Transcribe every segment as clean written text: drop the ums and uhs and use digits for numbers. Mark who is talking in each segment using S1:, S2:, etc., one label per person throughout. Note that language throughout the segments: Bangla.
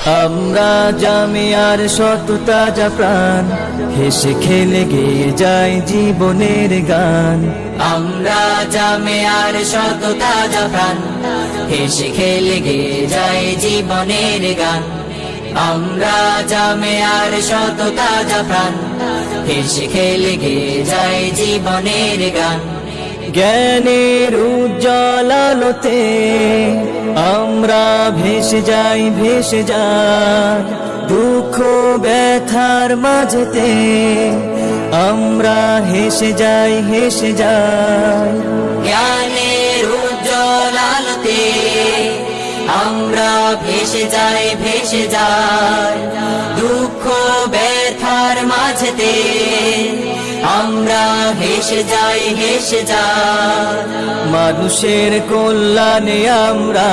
S1: আমরা জামিয়ার শত তাজা প্রাণ, হেসে খেলে গেয়ে যায় জীবনের গান।
S2: আমরা জামিয়ার শত তাজা প্রাণ, হেসে খেলে গেয়ে যায় জীবনের গান। আমরা জামিয়ার শত তাজা প্রাণ, হেসে খেলে গেয়ে যায় জীবনের গান।
S1: জ্ঞানের উজ্জ্বল আলোতে আমরা ভেসে যাই, ভেসে যাই দুঃখ ব্যথার মাঝেতে আমরা হেসে যাই, হেসে যাই।
S2: জ্ঞানের উজ্জ্বল আলোতে আমরা ভেসে যাই, ভেসে যাই দুঃখ ব্যথার মাঝেতে আমরা হেসে যাই, হেসে যাই।
S1: মানুষের কল্যাণে আমরা,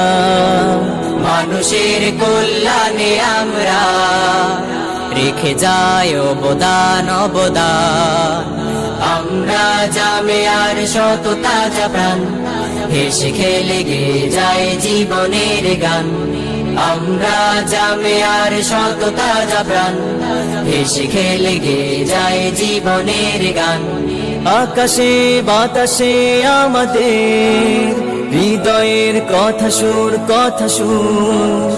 S2: মানুষের কল্যাণে আমরা রেখে যাই অবদান, অবদান। আমরা জামিয়ার শত তাজা প্রাণ, হেসে খেলে গেয়ে যায় জীবনের গান। আমরা জামিয়ার শত তাজা প্রাণ, হেসে খেলে গেয়ে যায় জীবনের গান।
S1: আকাশে বাতাসে আমাদের হৃদয়ের কথা সুর, কথা সুর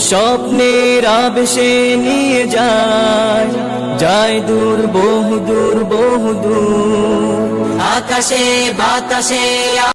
S1: স্বপ্নের আবেশে নিয়ে যায়, যায় দূর, বহু দূর, বহু দূর।
S2: আকাশে বাতাসে